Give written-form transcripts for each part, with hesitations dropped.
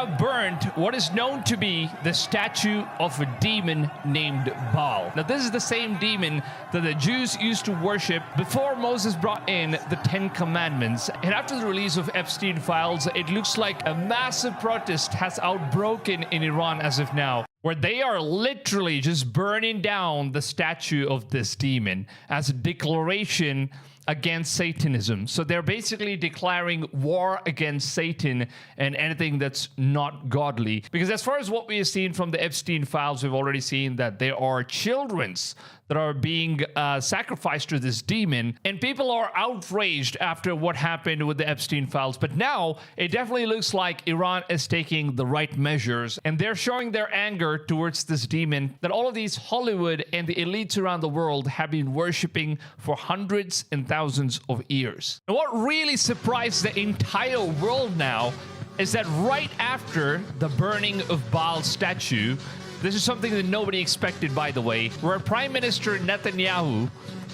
have burnt what is known to be the statue of a demon named Baal. Now, this is the same demon that the Jews used to worship before Moses brought in the Ten Commandments. And after the release of Epstein files, it looks like a massive protest has outbroken in Iran as of now, where they are literally just burning down the statue of this demon as a declaration against Satanism. So they're basically declaring war against Satan and anything that's not godly. Because as far as what we have seen from the Epstein files, we've already seen that there are children's that are being sacrificed to this demon, and people are outraged after what happened with the Epstein files. But now it definitely looks like Iran is taking the right measures, and they're showing their anger towards this demon that all of these Hollywood and the elites around the world have been worshipping for hundreds and thousands of years. And what really surprised the entire world now is that right after the burning of Baal's statue, this is something that nobody expected, by the way, where Prime Minister Netanyahu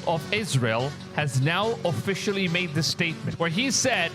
of Israel has now officially made this statement, where he said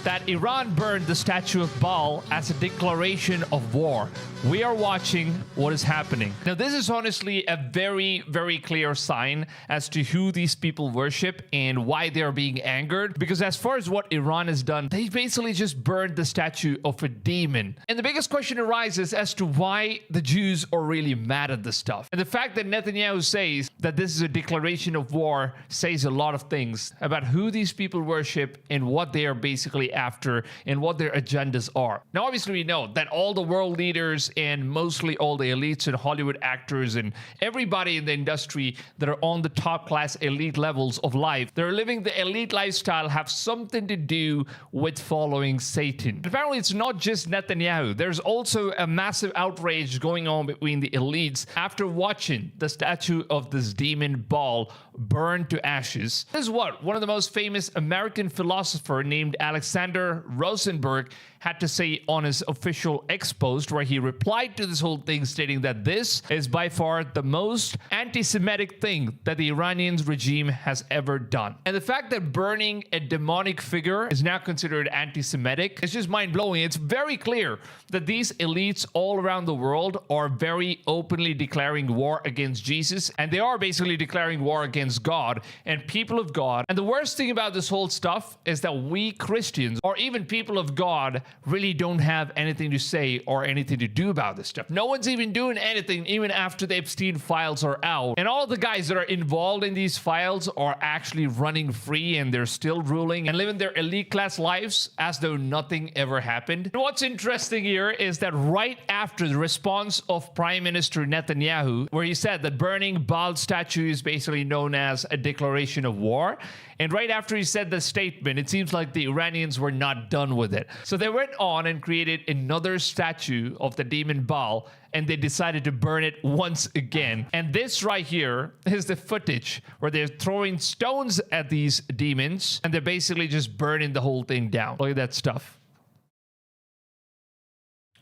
that Iran burned the statue of Baal as a declaration of war. We are watching what is happening. Now, this is honestly a very, very clear sign as to who these people worship and why they are being angered. Because as far as what Iran has done, they basically just burned the statue of a demon. And the biggest question arises as to why the Jews are really mad at this stuff. And the fact that Netanyahu says that this is a declaration of war says a lot of things about who these people worship and what they are basically after and what their agendas are. Now, obviously, we know that all the world leaders and mostly all the elites and Hollywood actors and everybody in the industry that are on the top class elite levels of life, they're living the elite lifestyle, have something to do with following Satan. But apparently, it's not just Netanyahu. There's also a massive outrage going on between the elites after watching the statue of this demon Baal burn to ashes. This is what one of the most famous American philosopher named Alexander Rosenberg had to say on his official X post, where he replied to this whole thing stating that this is by far the most anti-Semitic thing that the Iranian regime has ever done. And the fact that burning a demonic figure is now considered anti-Semitic is just mind-blowing. It's very clear that these elites all around the world are very openly declaring war against Jesus, and they are basically declaring war against God and people of God. And the worst thing about this whole stuff is that we Christians, or even people of God, really don't have anything to say or anything to do about this stuff. No one's even doing anything even after the Epstein files are out. And all the guys that are involved in these files are actually running free, and they're still ruling and living their elite class lives as though nothing ever happened. And what's interesting here is that right after the response of Prime Minister Netanyahu, where he said that burning Baal statue is basically known as a declaration of war, and right after he said the statement, it seems like the Iranians were not done with it. So they went on and created another statue of the demon Baal, and they decided to burn it once again. And this right here is the footage where they're throwing stones at these demons, and they're basically just burning the whole thing down. Look at that stuff.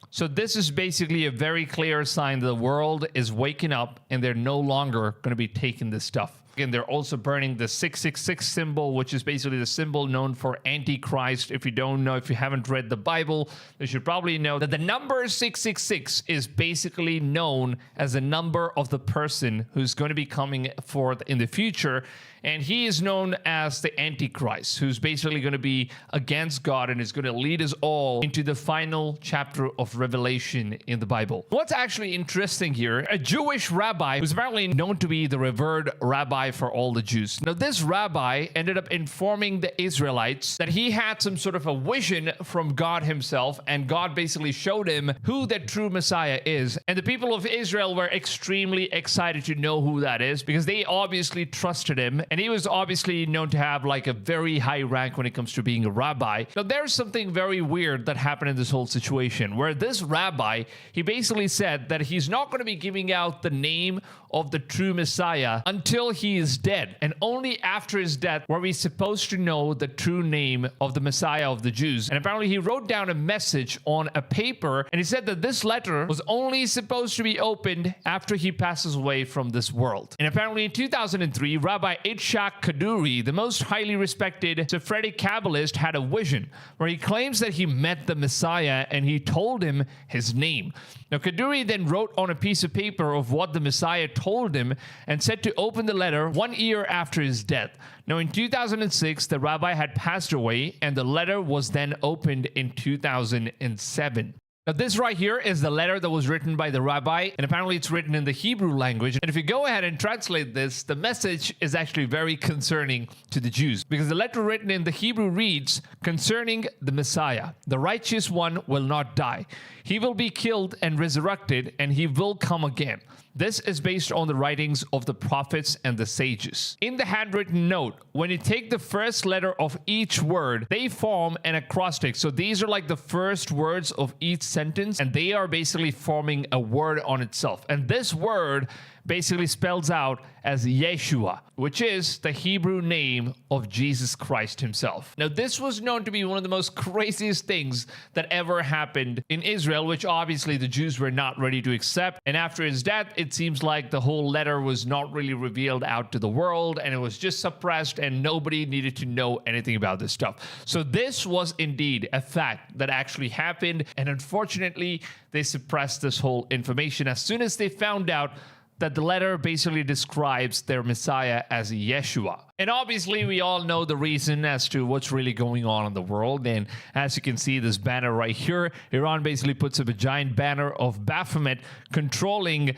So this is basically a very clear sign that the world is waking up, and they're no longer going to be taking this stuff. Again, they're also burning the 666 symbol, which is basically the symbol known for Antichrist. If you don't know, if you haven't read the Bible, you should probably know that the number 666 is basically known as the number of the person who's going to be coming forth in the future. And he is known as the Antichrist, who's basically going to be against God and is going to lead us all into the final chapter of Revelation in the Bible. What's actually interesting here, a Jewish rabbi who's apparently known to be the revered rabbi for all the Jews. Now, this rabbi ended up informing the Israelites that he had some sort of a vision from God himself, and God basically showed him who the true Messiah is. And the people of Israel were extremely excited to know who that is, because they obviously trusted him. And he was obviously known to have like a very high rank when it comes to being a rabbi. Now, there's something very weird that happened in this whole situation, where this rabbi, he basically said that he's not going to be giving out the name of the true Messiah until he he is dead. And only after his death were we supposed to know the true name of the Messiah of the Jews. And apparently he wrote down a message on a paper, and he said that this letter was only supposed to be opened after he passes away from this world. And apparently in 2003, Rabbi Itzhak Kaduri, the most highly respected Sephardic Kabbalist, had a vision where he claims that he met the Messiah and he told him his name. Now, Kaduri then wrote on a piece of paper of what the Messiah told him and said to open the letter 1 year after his death. Now, in 2006, the rabbi had passed away, and the letter was then opened in 2007. Now, this right here is the letter that was written by the rabbi, and apparently it's written in the Hebrew language. And if you go ahead and translate this, the message is actually very concerning to the Jews, because the letter written in the Hebrew reads, "Concerning the Messiah, the righteous one will not die. He will be killed and resurrected, and he will come again." This is based on the writings of the prophets and the sages. In the handwritten note, when you take the first letter of each word, they form an acrostic. So these are like the first words of each sentence, and they are basically forming a word on itself. And this word basically spells out as Yeshua, which is the Hebrew name of Jesus Christ himself. Now, this was known to be one of the most craziest things that ever happened in Israel, which obviously the Jews were not ready to accept. And after his death, it seems like the whole letter was not really revealed out to the world, and it was just suppressed, and nobody needed to know anything about this stuff. So this was indeed a fact that actually happened, and unfortunately, they suppressed this whole information as soon as they found out that the letter basically describes their Messiah as Yeshua. And obviously, we all know the reason as to what's really going on in the world. And as you can see, this banner right here, Iran basically puts up a giant banner of Baphomet controlling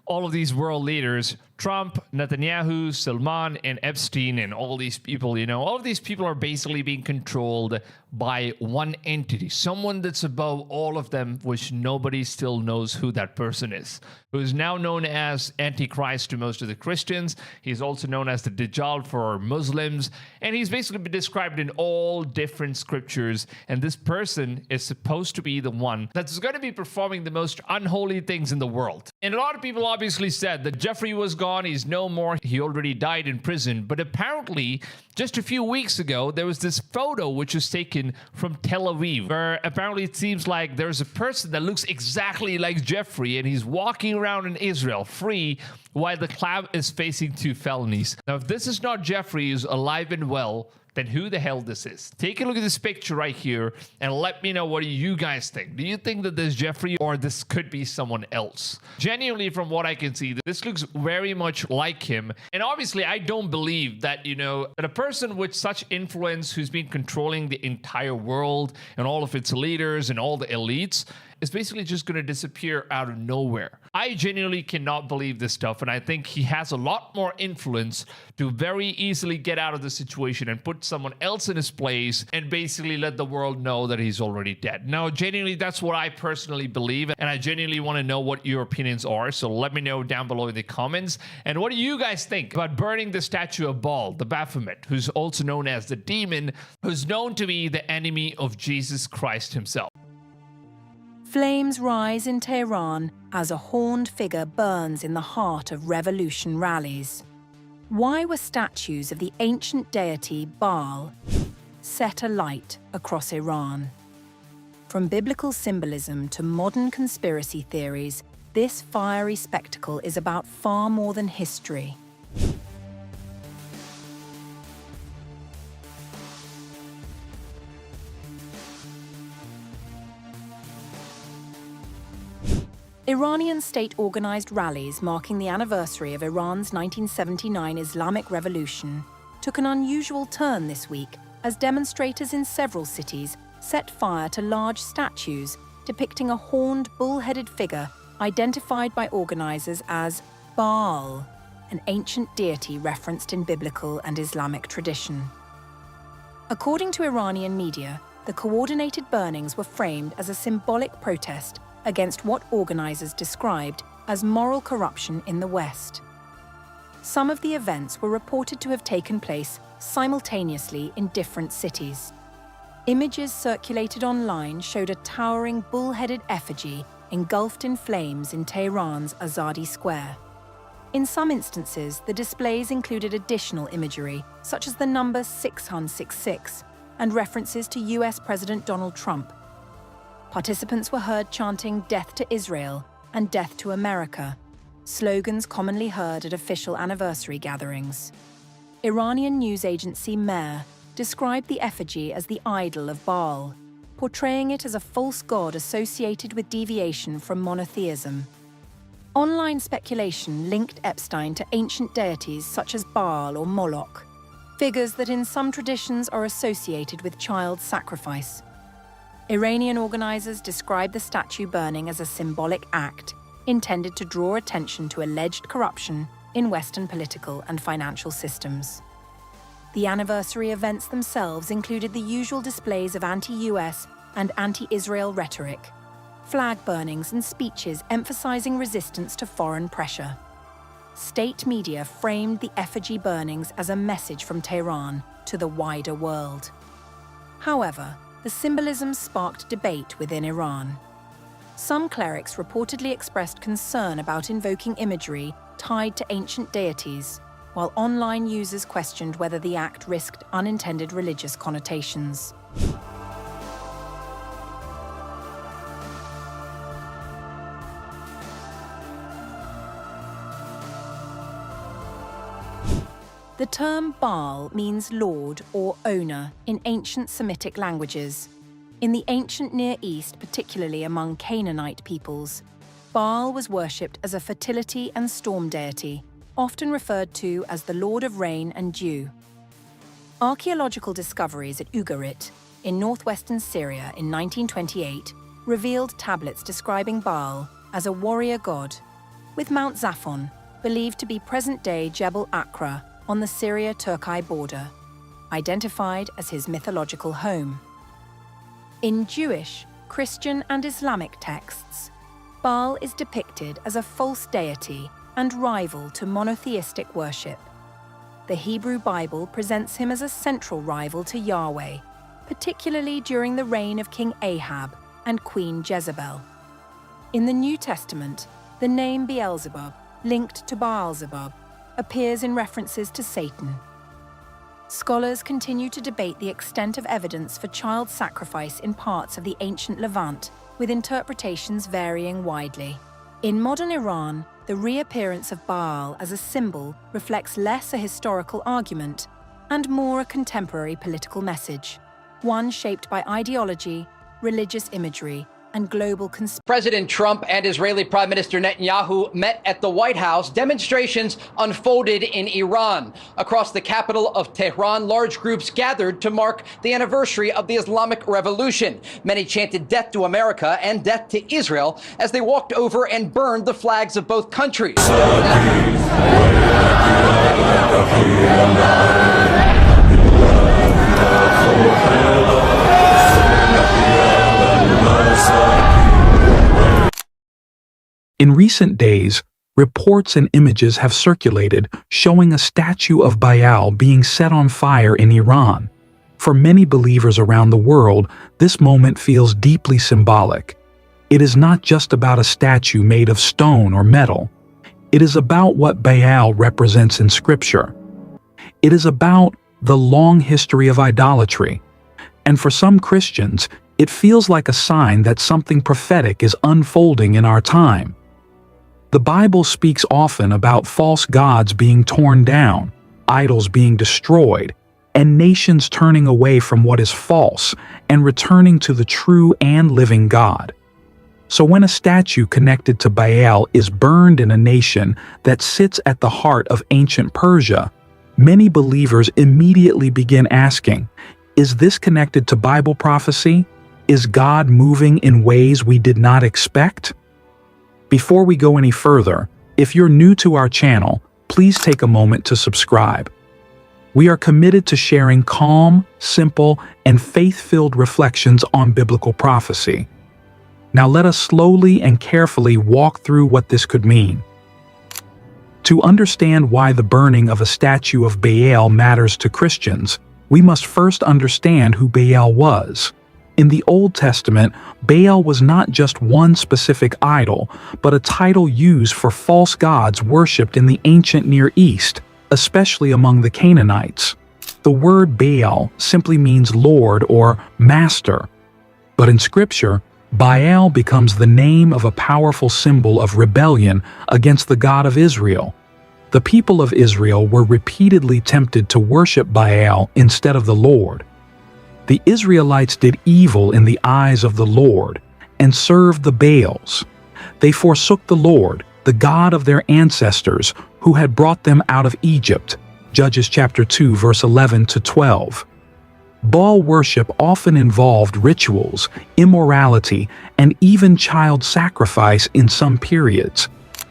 all of these world leaders. Trump, Netanyahu, Salman, and Epstein, and all these people, all of these people are basically being controlled by one entity, someone that's above all of them, which nobody still knows who that person is, who is now known as Antichrist to most of the Christians. He's also known as the Dajjal for Muslims, and he's basically been described in all different scriptures, and this person is supposed to be the one that's going to be performing the most unholy things in the world. And a lot of people obviously said that Jeffrey was gone, he's no more, he already died in prison. But apparently, just a few weeks ago, there was this photo which was taken from Tel Aviv, where apparently it seems like there's a person that looks exactly like Jeffrey, and he's walking around in Israel free while the cloud is facing 2 felonies. Now, if this is not Jeffrey who's alive and well, then who the hell this is? Take a look at this picture right here and let me know, what do you guys think? Do you think that this is Jeffrey, or this could be someone else? Genuinely, from what I can see, this looks very much like him. And obviously, I don't believe that, that a person with such influence who's been controlling the entire world and all of its leaders and all the elites is basically just going to disappear out of nowhere. I genuinely cannot believe this stuff, and I think he has a lot more influence to very easily get out of the situation and put someone else in his place and basically let the world know that he's already dead. Now, genuinely, that's what I personally believe, and I genuinely want to know what your opinions are, so let me know down below in the comments. And what do you guys think about burning the statue of Baal, the Baphomet, who's also known as the demon, who's known to be the enemy of Jesus Christ himself? Flames rise in Tehran as a horned figure burns in the heart of revolution rallies. Why were statues of the ancient deity Baal set alight across Iran? From biblical symbolism to modern conspiracy theories, this fiery spectacle is about far more than history. Iranian state-organized rallies marking the anniversary of Iran's 1979 Islamic Revolution took an unusual turn this week as demonstrators in several cities set fire to large statues depicting a horned, bull-headed figure identified by organizers as Baal, an ancient deity referenced in biblical and Islamic tradition. According to Iranian media, the coordinated burnings were framed as a symbolic protest against what organizers described as moral corruption in the West. Some of the events were reported to have taken place simultaneously in different cities. Images circulated online showed a towering bull-headed effigy engulfed in flames in Tehran's Azadi Square. In some instances, the displays included additional imagery, such as the number 666, and references to US President Donald Trump. Participants were heard chanting "Death to Israel" and "Death to America," slogans commonly heard at official anniversary gatherings. Iranian news agency Mehr described the effigy as the idol of Baal, portraying it as a false god associated with deviation from monotheism. Online speculation linked Epstein to ancient deities such as Baal or Moloch, figures that in some traditions are associated with child sacrifice. Iranian organizers described the statue burning as a symbolic act intended to draw attention to alleged corruption in Western political and financial systems. The anniversary events themselves included the usual displays of anti-US and anti-Israel rhetoric, flag burnings and speeches emphasizing resistance to foreign pressure. State media framed the effigy burnings as a message from Tehran to the wider world. However, the symbolism sparked debate within Iran. Some clerics reportedly expressed concern about invoking imagery tied to ancient deities, while online users questioned whether the act risked unintended religious connotations. The term Baal means lord or owner in ancient Semitic languages. In the ancient Near East, particularly among Canaanite peoples, Baal was worshipped as a fertility and storm deity, often referred to as the Lord of Rain and Dew. Archaeological discoveries at Ugarit, in northwestern Syria in 1928, revealed tablets describing Baal as a warrior god, with Mount Zaphon, believed to be present-day Jebel Akra on the Syria-Turkey border, identified as his mythological home. In Jewish, Christian and Islamic texts, Baal is depicted as a false deity and rival to monotheistic worship. The Hebrew Bible presents him as a central rival to Yahweh, particularly during the reign of King Ahab and Queen Jezebel. In the New Testament, the name Beelzebub, linked to Baalzebub, appears in references to Satan. Scholars continue to debate the extent of evidence for child sacrifice in parts of the ancient Levant, with interpretations varying widely. In modern Iran, the reappearance of Baal as a symbol reflects less a historical argument and more a contemporary political message, one shaped by ideology, religious imagery, and global conspiracy. President Trump and Israeli Prime Minister Netanyahu met at the White House. Demonstrations unfolded in Iran. Across the capital of Tehran, large groups gathered to mark the anniversary of the Islamic Revolution. Many chanted "Death to America" and "Death to Israel" as they walked over and burned the flags of both countries. In recent days, reports and images have circulated showing a statue of Baal being set on fire in Iran. For many believers around the world, this moment feels deeply symbolic. It is not just about a statue made of stone or metal. It is about what Baal represents in Scripture. It is about the long history of idolatry. And for some Christians, it feels like a sign that something prophetic is unfolding in our time. The Bible speaks often about false gods being torn down, idols being destroyed, and nations turning away from what is false and returning to the true and living God. So when a statue connected to Baal is burned in a nation that sits at the heart of ancient Persia, many believers immediately begin asking, is this connected to Bible prophecy? Is God moving in ways we did not expect? Before we go any further, if you're new to our channel, please take a moment to subscribe. We are committed to sharing calm, simple, and faith-filled reflections on biblical prophecy. Now let us slowly and carefully walk through what this could mean. To understand why the burning of a statue of Baal matters to Christians, we must first understand who Baal was. In the Old Testament, Baal was not just one specific idol, but a title used for false gods worshipped in the ancient Near East, especially among the Canaanites. The word Baal simply means Lord or Master. But in Scripture, Baal becomes the name of a powerful symbol of rebellion against the God of Israel. The people of Israel were repeatedly tempted to worship Baal instead of the Lord. The Israelites did evil in the eyes of the Lord and served the Baals. They forsook the Lord, the God of their ancestors, who had brought them out of Egypt. Judges chapter 2, verse 11 to 12. Baal worship often involved rituals, immorality, and even child sacrifice in some periods.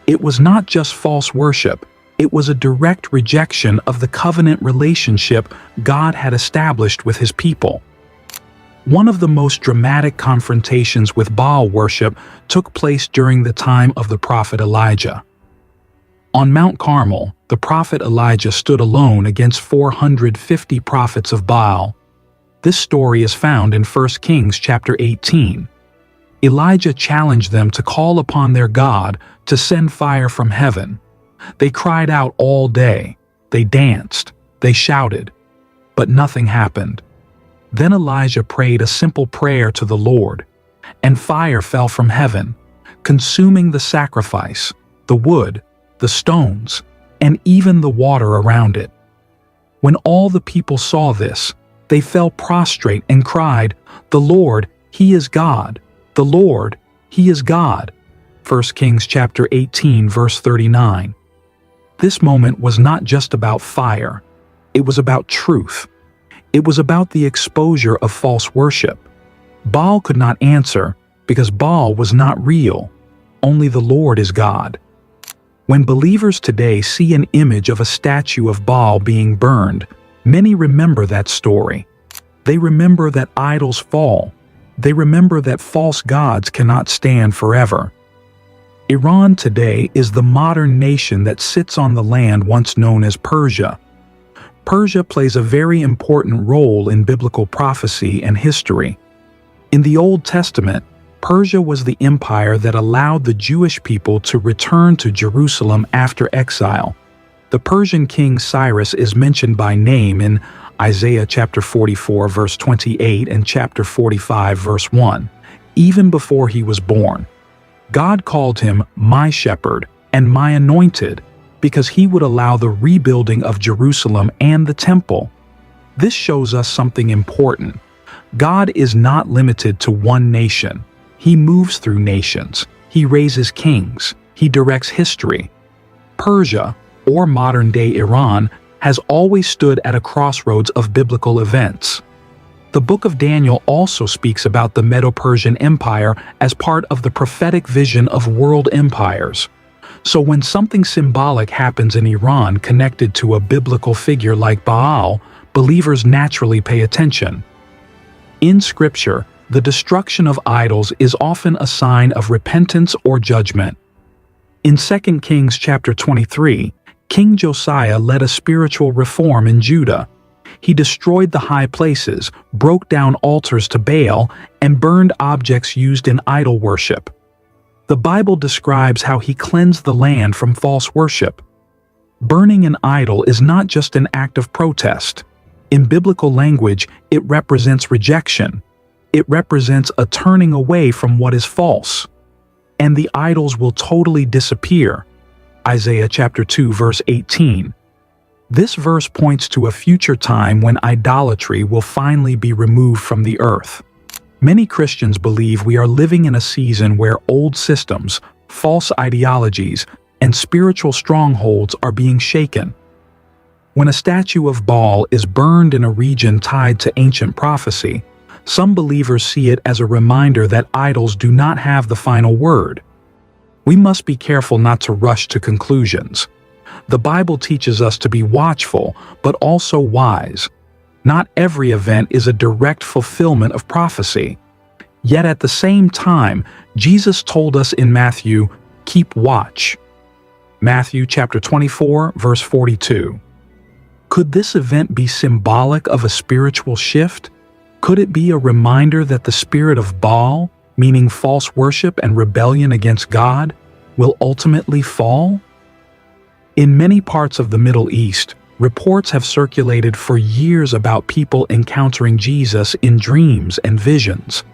It was not just false worship, it was a direct rejection of the covenant relationship God had established with his people. One of the most dramatic confrontations with Baal worship took place during the time of the prophet Elijah. On Mount Carmel, the prophet Elijah stood alone against 450 prophets of Baal. This story is found in 1 Kings chapter 18. Elijah challenged them to call upon their God to send fire from heaven. They cried out all day. They danced. They shouted. But nothing happened. Then Elijah prayed a simple prayer to the Lord, and fire fell from heaven, consuming the sacrifice, the wood, the stones, and even the water around it. When all the people saw this, they fell prostrate and cried, "The Lord, He is God! The Lord, He is God!" 1 Kings chapter 18, verse 39. This moment was not just about fire. It was about truth. It was about the exposure of false worship. Baal could not answer because Baal was not real. Only the Lord is God. When believers today see an image of a statue of Baal being burned, many remember that story. They remember that idols fall. They remember that false gods cannot stand forever. Iran today is the modern nation that sits on the land once known as Persia. Persia plays a very important role in biblical prophecy and history. In the Old Testament, Persia was the empire that allowed the Jewish people to return to Jerusalem after exile. The Persian king Cyrus is mentioned by name in Isaiah chapter 44 verse 28 and chapter 45 verse 1, even before he was born. God called him my shepherd and my anointed because he would allow the rebuilding of Jerusalem and the temple. This shows us something important. God is not limited to one nation. He moves through nations. He raises kings. He directs history. Persia, or modern-day Iran, has always stood at a crossroads of biblical events. The book of Daniel also speaks about the Medo-Persian Empire as part of the prophetic vision of world empires. So when something symbolic happens in Iran connected to a biblical figure like Baal, believers naturally pay attention. In Scripture, the destruction of idols is often a sign of repentance or judgment. In 2 Kings chapter 23, King Josiah led a spiritual reform in Judah. He destroyed the high places, broke down altars to Baal, and burned objects used in idol worship. The Bible describes how he cleansed the land from false worship. Burning an idol is not just an act of protest. In biblical language, it represents rejection. It represents a turning away from what is false. And the idols will totally disappear. Isaiah chapter 2 verse 18. This verse points to a future time when idolatry will finally be removed from the earth. Many Christians believe we are living in a season where old systems, false ideologies, and spiritual strongholds are being shaken. When a statue of Baal is burned in a region tied to ancient prophecy, some believers see it as a reminder that idols do not have the final word. We must be careful not to rush to conclusions. The Bible teaches us to be watchful, but also wise. Not every event is a direct fulfillment of prophecy. Yet at the same time, Jesus told us in Matthew, "Keep watch." Matthew chapter 24, verse 42. Could this event be symbolic of a spiritual shift? Could it be a reminder that the spirit of Baal, meaning false worship and rebellion against God, will ultimately fall? In many parts of the Middle East, reports have circulated for years about people encountering Jesus in dreams and visions.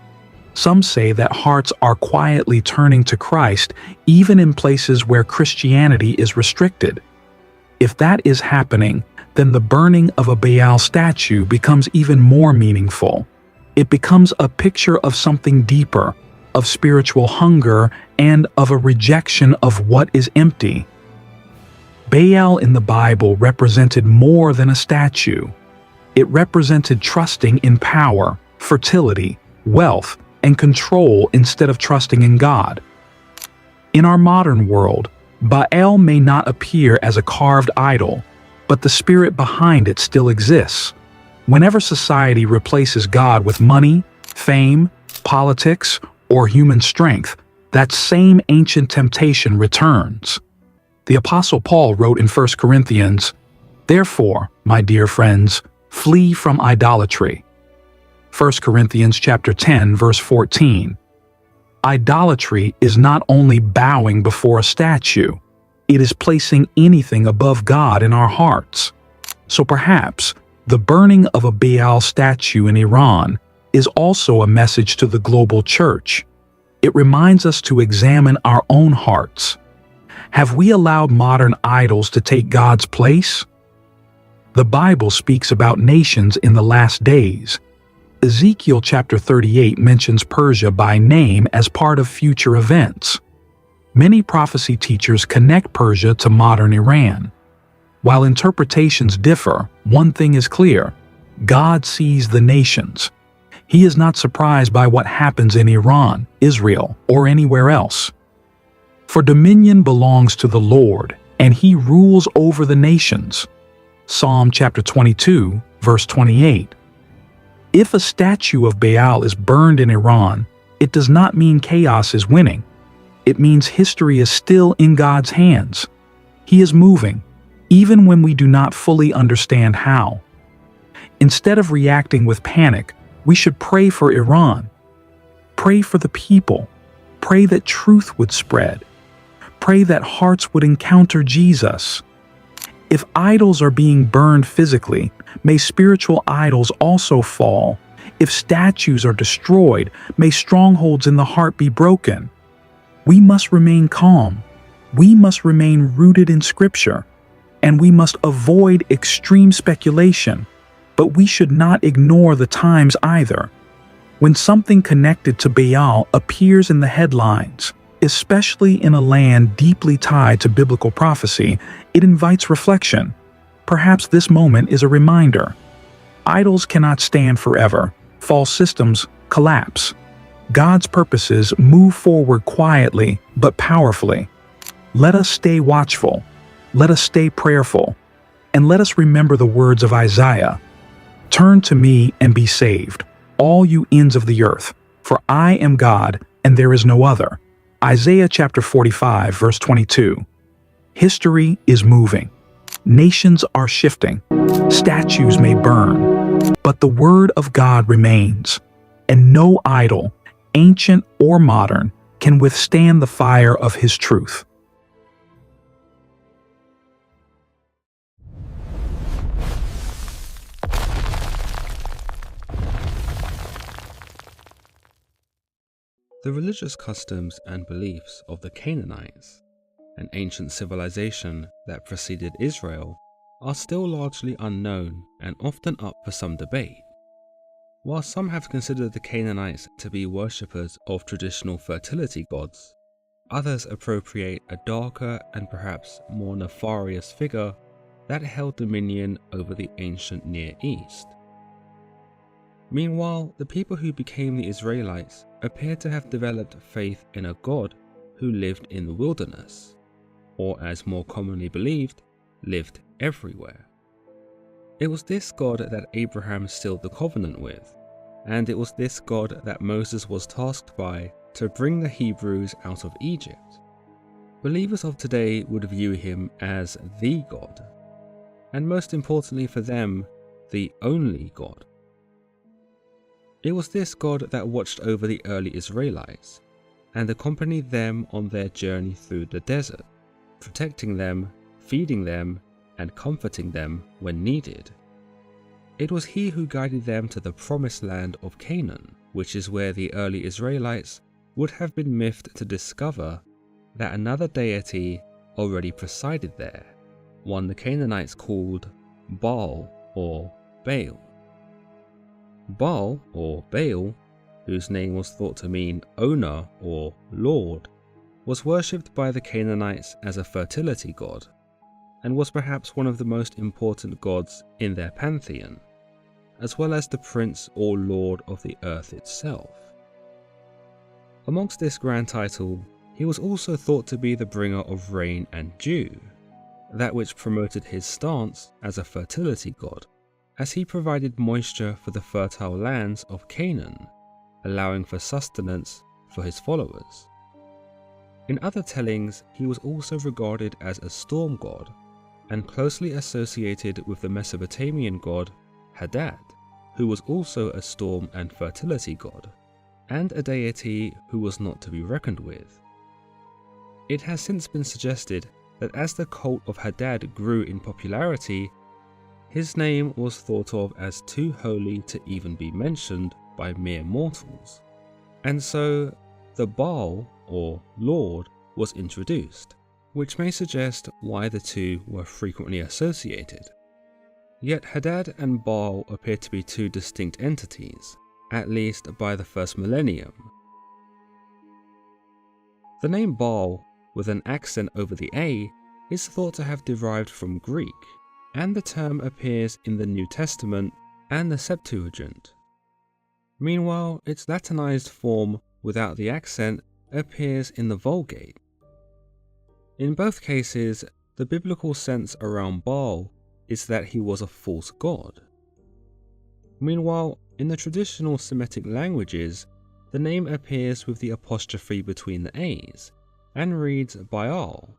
Some say that hearts are quietly turning to Christ even in places where Christianity is restricted. If that is happening, then the burning of a Baal statue becomes even more meaningful. It becomes a picture of something deeper, of spiritual hunger and of a rejection of what is empty. Baal in the Bible represented more than a statue. It represented trusting in power, fertility, wealth, and control instead of trusting in God. In our modern world, Baal may not appear as a carved idol, but the spirit behind it still exists. Whenever society replaces God with money, fame, politics, or human strength, that same ancient temptation returns. The Apostle Paul wrote in 1 Corinthians, "Therefore, my dear friends, flee from idolatry." 1 Corinthians chapter 10, verse 14. Idolatry is not only bowing before a statue, it is placing anything above God in our hearts. So perhaps the burning of a Baal statue in Iran is also a message to the global church. It reminds us to examine our own hearts. Have we allowed modern idols to take God's place? The Bible speaks about nations in the last days. Ezekiel chapter 38 mentions Persia by name as part of future events. Many prophecy teachers connect Persia to modern Iran. While interpretations differ, one thing is clear: God sees the nations. He is not surprised by what happens in Iran, Israel, or anywhere else. For dominion belongs to the Lord, and He rules over the nations. Psalm chapter 22, verse 28. If a statue of Baal is burned in Iran, it does not mean chaos is winning. It means history is still in God's hands. He is moving, even when we do not fully understand how. Instead of reacting with panic, we should pray for Iran. Pray for the people. Pray that truth would spread. Pray that hearts would encounter Jesus. If idols are being burned physically, may spiritual idols also fall. If statues are destroyed, may strongholds in the heart be broken. We must remain calm. We must remain rooted in Scripture. And we must avoid extreme speculation. But we should not ignore the times either. When something connected to Baal appears in the headlines, especially in a land deeply tied to biblical prophecy, it invites reflection. Perhaps this moment is a reminder. Idols cannot stand forever. False systems collapse. God's purposes move forward quietly but powerfully. Let us stay watchful. Let us stay prayerful. And let us remember the words of Isaiah. "Turn to me and be saved, all you ends of the earth, for I am God and there is no other." Isaiah chapter 45, verse 22. History is moving. Nations are shifting. Statues may burn, but the word of God remains, and no idol, ancient or modern, can withstand the fire of His truth. The religious customs and beliefs of the Canaanites, an ancient civilization that preceded Israel, are still largely unknown and often up for some debate. While some have considered the Canaanites to be worshippers of traditional fertility gods, others appropriate a darker and perhaps more nefarious figure that held dominion over the ancient Near East. Meanwhile, the people who became the Israelites appear to have developed faith in a God who lived in the wilderness, or as more commonly believed, lived everywhere. It was this God that Abraham sealed the covenant with, and it was this God that Moses was tasked by to bring the Hebrews out of Egypt. Believers of today would view him as the God, and most importantly for them, the only God. It was this god that watched over the early Israelites and accompanied them on their journey through the desert, protecting them, feeding them, and comforting them when needed. It was he who guided them to the promised land of Canaan, which is where the early Israelites would have been miffed to discover that another deity already presided there, one the Canaanites called Baal or Baal. Baal or Baal, whose name was thought to mean owner or lord, was worshipped by the Canaanites as a fertility god, and was perhaps one of the most important gods in their pantheon, as well as the prince or lord of the earth itself. Amongst this grand title, he was also thought to be the bringer of rain and dew, that which promoted his stance as a fertility god, as he provided moisture for the fertile lands of Canaan, allowing for sustenance for his followers. In other tellings, he was also regarded as a storm god, and closely associated with the Mesopotamian god Hadad, who was also a storm and fertility god, and a deity who was not to be reckoned with. It has since been suggested that as the cult of Hadad grew in popularity, his name was thought of as too holy to even be mentioned by mere mortals, and so the Baal, or Lord, was introduced, which may suggest why the two were frequently associated. Yet Hadad and Baal appear to be two distinct entities, at least by the first millennium. The name Baal, with an accent over the A, is thought to have derived from Greek, and the term appears in the New Testament and the Septuagint. Meanwhile, its Latinized form without the accent appears in the Vulgate. In both cases, the biblical sense around Baal is that he was a false god. Meanwhile, in the traditional Semitic languages, the name appears with the apostrophe between the A's, and reads Baal,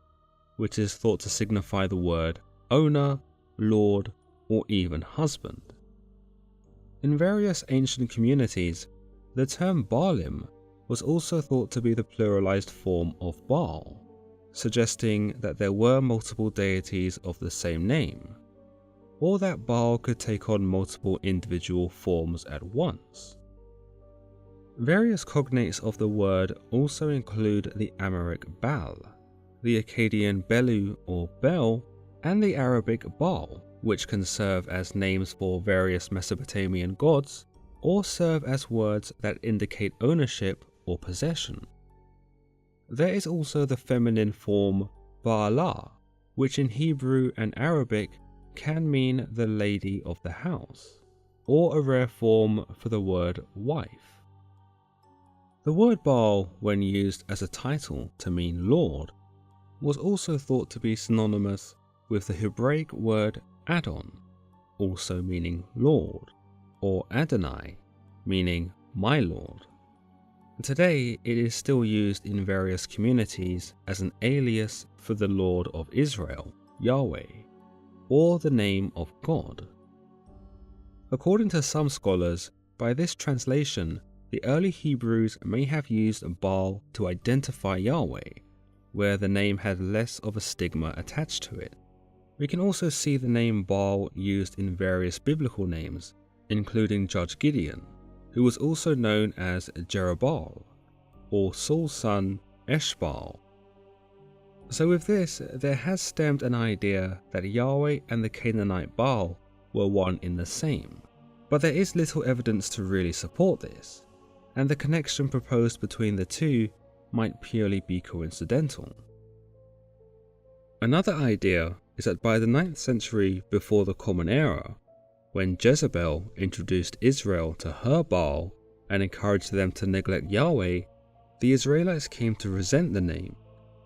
which is thought to signify the word owner, lord, or even husband. In various ancient communities, the term Baalim was also thought to be the pluralized form of Baal, suggesting that there were multiple deities of the same name, or that Baal could take on multiple individual forms at once. Various cognates of the word also include the Amharic Baal, the Akkadian Belu or Bel, and the Arabic Baal, which can serve as names for various Mesopotamian gods, or serve as words that indicate ownership or possession. There is also the feminine form Baalah, which in Hebrew and Arabic can mean the lady of the house, or a rare form for the word wife. The word Baal, when used as a title to mean lord, was also thought to be synonymous with the Hebraic word Adon, also meaning lord, or Adonai, meaning my lord. Today, it is still used in various communities as an alias for the Lord of Israel, Yahweh, or the name of God. According to some scholars, by this translation, the early Hebrews may have used Baal to identify Yahweh, where the name had less of a stigma attached to it. We can also see the name Baal used in various biblical names, including Judge Gideon, who was also known as Jerubbaal, or Saul's son Eshbaal. So with this, there has stemmed an idea that Yahweh and the Canaanite Baal were one in the same, but there is little evidence to really support this, and the connection proposed between the two might purely be coincidental. Another idea is that by the 9th century before the Common Era, when Jezebel introduced Israel to her Baal and encouraged them to neglect Yahweh, the Israelites came to resent the name,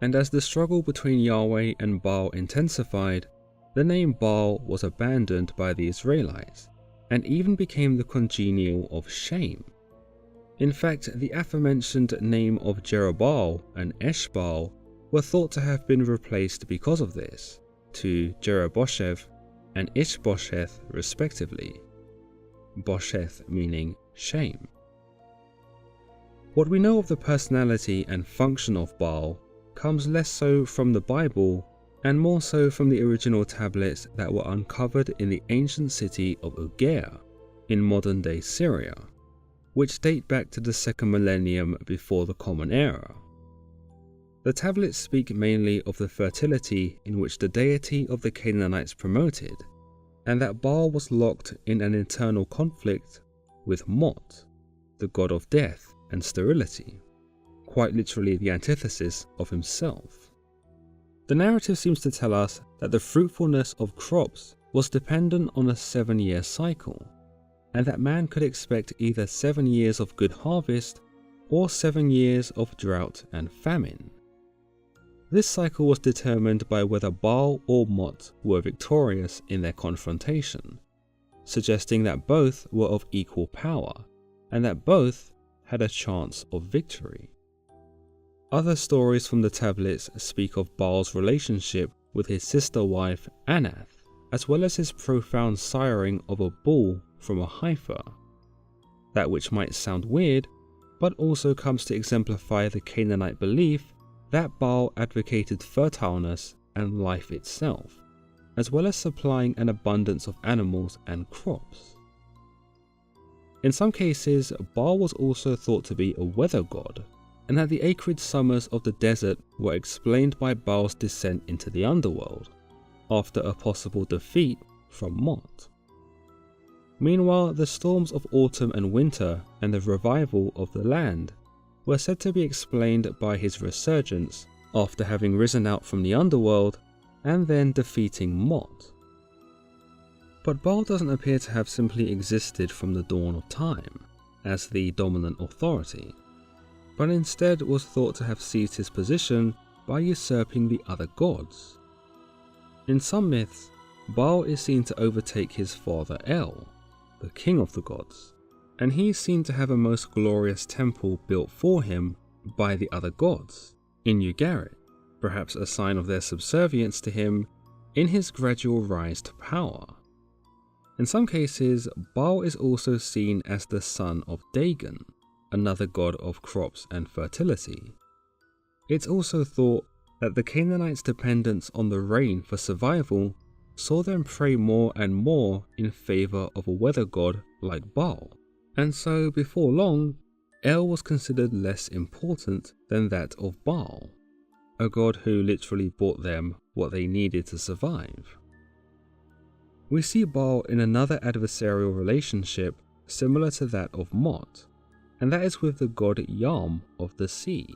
and as the struggle between Yahweh and Baal intensified, the name Baal was abandoned by the Israelites, and even became the congenial of shame. In fact, the aforementioned name of Jerubbaal and Eshbaal were thought to have been replaced because of this, to Jerubbesheth and Ishbosheth respectively, Bosheth meaning shame. What we know of the personality and function of Baal comes less so from the Bible and more so from the original tablets that were uncovered in the ancient city of Ugair in modern-day Syria, which date back to the 2nd millennium before the Common Era. The tablets speak mainly of the fertility in which the deity of the Canaanites promoted, and that Baal was locked in an internal conflict with Mot, the god of death and sterility, quite literally the antithesis of himself. The narrative seems to tell us that the fruitfulness of crops was dependent on a 7-year cycle, and that man could expect either 7 years of good harvest or 7 years of drought and famine. This cycle was determined by whether Baal or Mot were victorious in their confrontation, suggesting that both were of equal power, and that both had a chance of victory. Other stories from the tablets speak of Baal's relationship with his sister wife Anath, as well as his profound siring of a bull from a heifer. That which might sound weird, but also comes to exemplify the Canaanite belief that Baal advocated fertileness and life itself, as well as supplying an abundance of animals and crops. In some cases, Baal was also thought to be a weather god, and that the acrid summers of the desert were explained by Baal's descent into the underworld, after a possible defeat from Mot. Meanwhile, the storms of autumn and winter and the revival of the land were said to be explained by his resurgence after having risen out from the underworld and then defeating Mot. But Baal doesn't appear to have simply existed from the dawn of time as the dominant authority, but instead was thought to have seized his position by usurping the other gods. In some myths, Baal is seen to overtake his father El, the king of the gods, and he is seen to have a most glorious temple built for him by the other gods in Ugarit, perhaps a sign of their subservience to him in his gradual rise to power. In some cases, Baal is also seen as the son of Dagon, another god of crops and fertility. It's also thought that the Canaanites' dependence on the rain for survival saw them pray more and more in favor of a weather god like Baal, and so before long, El was considered less important than that of Baal, a god who literally brought them what they needed to survive. We see Baal in another adversarial relationship similar to that of Mot, and that is with the god Yam of the sea,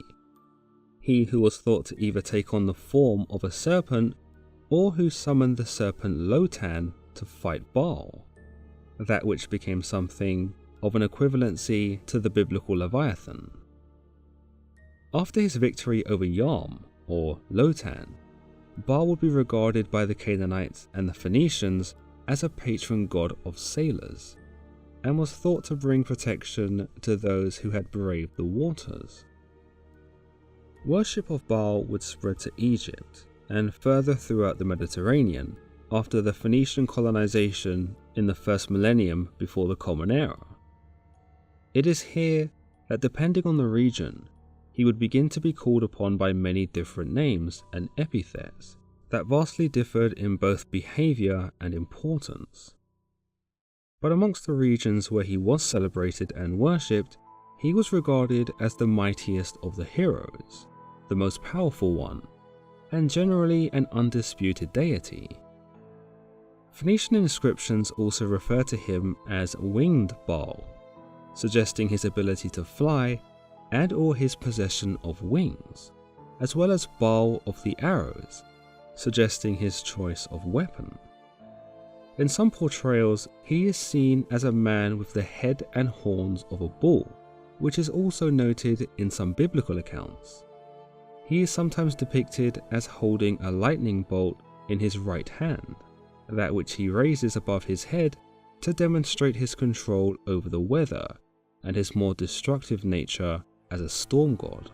he who was thought to either take on the form of a serpent or who summoned the serpent Lotan to fight Baal, that which became something of an equivalency to the biblical Leviathan. After his victory over Yam, or Lotan, Baal would be regarded by the Canaanites and the Phoenicians as a patron god of sailors, and was thought to bring protection to those who had braved the waters. Worship of Baal would spread to Egypt, and further throughout the Mediterranean after the Phoenician colonization in the 1st millennium before the Common Era. It is here that, depending on the region, he would begin to be called upon by many different names and epithets that vastly differed in both behavior and importance. But amongst the regions where he was celebrated and worshipped, he was regarded as the mightiest of the heroes, the most powerful one, and generally an undisputed deity. Phoenician inscriptions also refer to him as winged Baal, suggesting his ability to fly and or his possession of wings, as well as Baal of the arrows, suggesting his choice of weapon. In some portrayals, he is seen as a man with the head and horns of a bull, which is also noted in some biblical accounts. He is sometimes depicted as holding a lightning bolt in his right hand, that which he raises above his head to demonstrate his control over the weather and his more destructive nature as a storm god.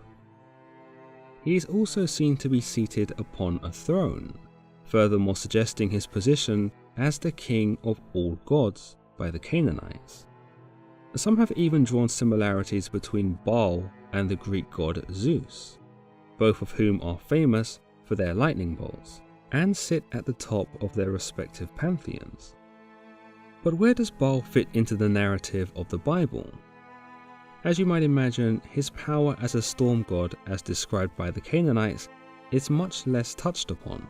He is also seen to be seated upon a throne, furthermore suggesting his position as the king of all gods by the Canaanites. Some have even drawn similarities between Baal and the Greek god Zeus, both of whom are famous for their lightning bolts, and sit at the top of their respective pantheons. But where does Baal fit into the narrative of the Bible? As you might imagine, his power as a storm god as described by the Canaanites is much less touched upon,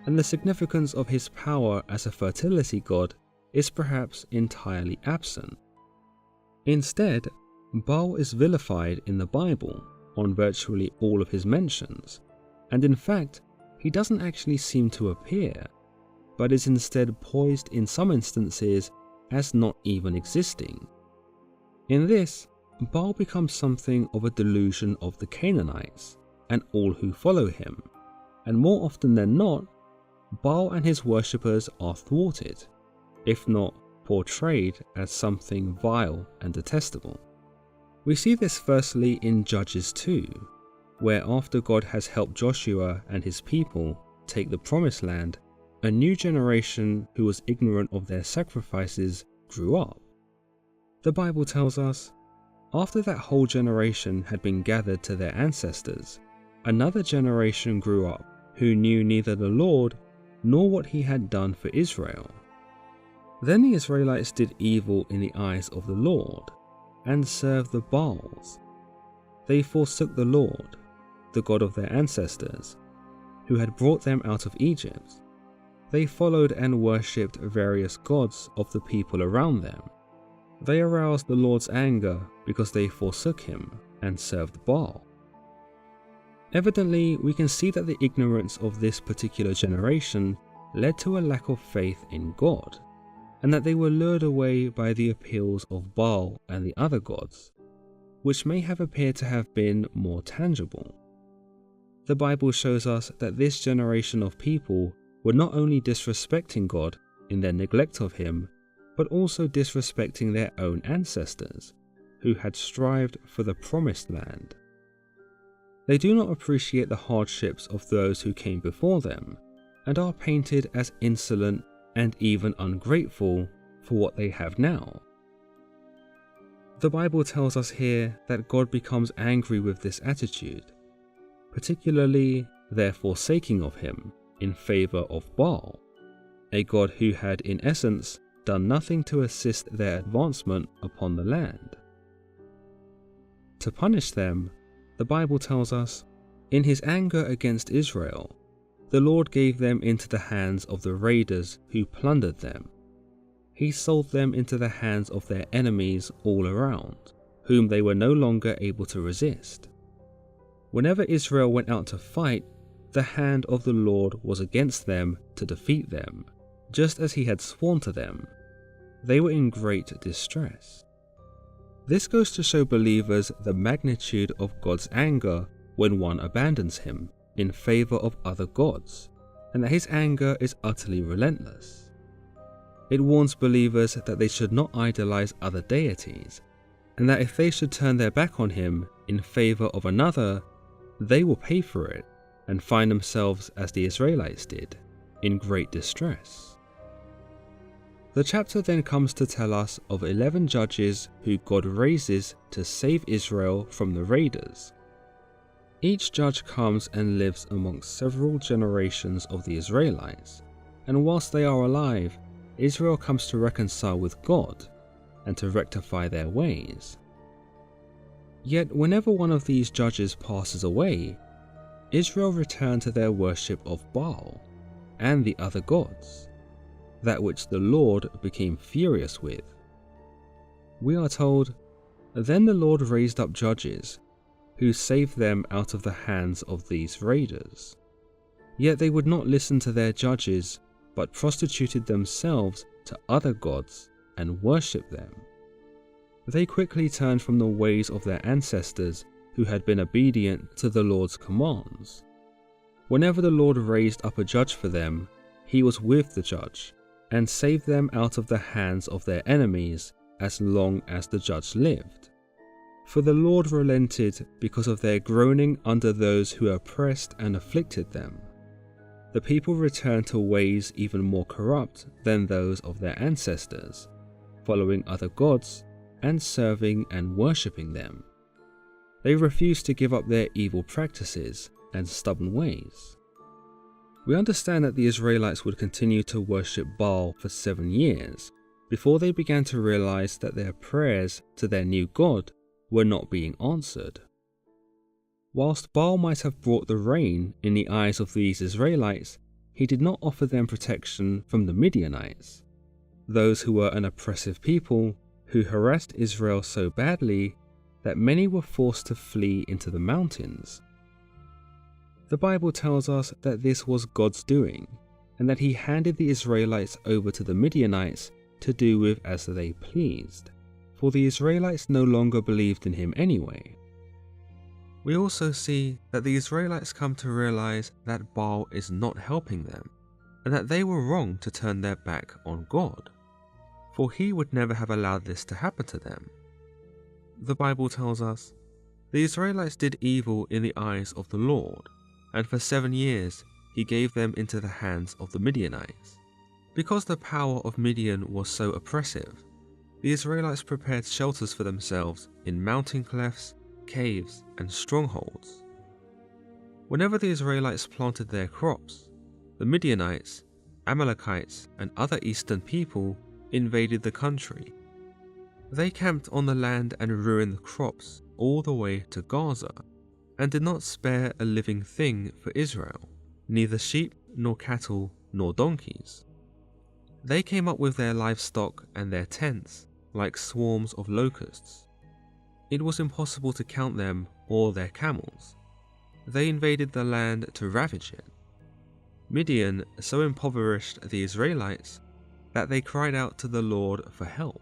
and the significance of his power as a fertility god is perhaps entirely absent. Instead, Baal is vilified in the Bible on virtually all of his mentions, and in fact, he doesn't actually seem to appear, but is instead poised in some instances as not even existing. In this, Baal becomes something of a delusion of the Canaanites and all who follow him, and more often than not, Baal and his worshippers are thwarted, if not portrayed as something vile and detestable. We see this firstly in Judges 2, where after God has helped Joshua and his people take the promised land, a new generation who was ignorant of their sacrifices grew up. The Bible tells us, after that whole generation had been gathered to their ancestors, another generation grew up who knew neither the Lord nor what he had done for Israel. Then the Israelites did evil in the eyes of the Lord, and served the Baals. They forsook the Lord, the God of their ancestors, who had brought them out of Egypt. They followed and worshipped various gods of the people around them. They aroused the Lord's anger because they forsook him and served Baal. Evidently, we can see that the ignorance of this particular generation led to a lack of faith in God, and that they were lured away by the appeals of Baal and the other gods, which may have appeared to have been more tangible. The Bible shows us that this generation of people were not only disrespecting God in their neglect of him, but also disrespecting their own ancestors, who had strived for the promised land. They do not appreciate the hardships of those who came before them, and are painted as insolent and even ungrateful for what they have now. The Bible tells us here that God becomes angry with this attitude, particularly their forsaking of him in favor of Baal, a god who had in essence done nothing to assist their advancement upon the land. To punish them, the Bible tells us, in his anger against Israel, the Lord gave them into the hands of the raiders who plundered them. He sold them into the hands of their enemies all around, whom they were no longer able to resist. Whenever Israel went out to fight, the hand of the Lord was against them to defeat them, just as he had sworn to them. They were in great distress. This goes to show believers the magnitude of God's anger when one abandons him in favor of other gods, and that his anger is utterly relentless. It warns believers that they should not idolize other deities, and that if they should turn their back on him in favor of another, they will pay for it and find themselves, as the Israelites did, in great distress. The chapter then comes to tell us of 11 judges who God raises to save Israel from the raiders. Each judge comes and lives amongst several generations of the Israelites, and whilst they are alive, Israel comes to reconcile with God and to rectify their ways. Yet whenever one of these judges passes away, Israel return to their worship of Baal and the other gods, that which the Lord became furious with. We are told, "Then the Lord raised up judges, who saved them out of the hands of these raiders. Yet they would not listen to their judges, but prostituted themselves to other gods and worshipped them. They quickly turned from the ways of their ancestors who had been obedient to the Lord's commands. Whenever the Lord raised up a judge for them, he was with the judge, and saved them out of the hands of their enemies as long as the judge lived. For the Lord relented because of their groaning under those who oppressed and afflicted them. The people returned to ways even more corrupt than those of their ancestors, following other gods and serving and worshipping them. They refused to give up their evil practices and stubborn ways. We understand that the Israelites would continue to worship Baal for 7 years before they began to realize that their prayers to their new god were not being answered. Whilst Baal might have brought the rain in the eyes of these Israelites, he did not offer them protection from the Midianites, those who were an oppressive people who harassed Israel so badly that many were forced to flee into the mountains. The Bible tells us that this was God's doing, and that he handed the Israelites over to the Midianites to do with as they pleased, for the Israelites no longer believed in him anyway. We also see that the Israelites come to realize that Baal is not helping them, and that they were wrong to turn their back on God, for he would never have allowed this to happen to them. The Bible tells us, the Israelites did evil in the eyes of the Lord, and for 7 years he gave them into the hands of the Midianites. Because the power of Midian was so oppressive, the Israelites prepared shelters for themselves in mountain clefts, caves, and strongholds. Whenever the Israelites planted their crops, the Midianites, Amalekites, and other eastern people invaded the country. They camped on the land and ruined the crops all the way to Gaza, and did not spare a living thing for Israel, neither sheep nor cattle nor donkeys. They came up with their livestock and their tents like swarms of locusts. It was impossible to count them or their camels. They invaded the land to ravage it. Midian so impoverished the Israelites that they cried out to the Lord for help.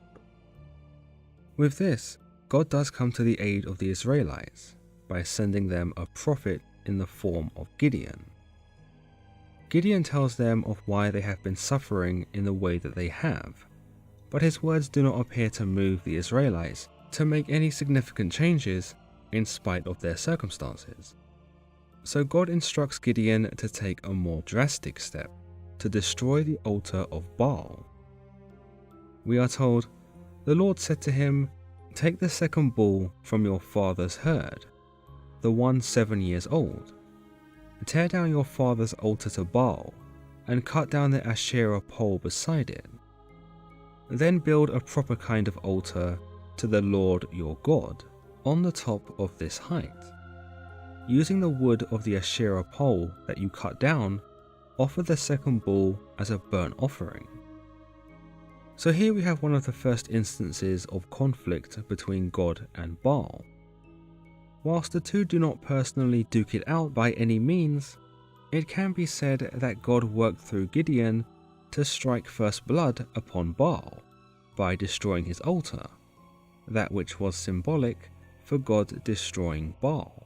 With this, God does come to the aid of the Israelites by sending them a prophet in the form of Gideon. Gideon tells them of why they have been suffering in the way that they have, but his words do not appear to move the Israelites to make any significant changes in spite of their circumstances. So God instructs Gideon to take a more drastic step, to destroy the altar of Baal. We are told, the Lord said to him, "Take the second bull from your father's herd, the one 7 years old. Tear down your father's altar to Baal, and cut down the Asherah pole beside it. Then build a proper kind of altar to the Lord your God on the top of this height. Using the wood of the Asherah pole that you cut down, offer the second bull as a burnt offering." So here we have one of the first instances of conflict between God and Baal. Whilst the two do not personally duke it out by any means, it can be said that God worked through Gideon to strike first blood upon Baal by destroying his altar, that which was symbolic for God destroying Baal.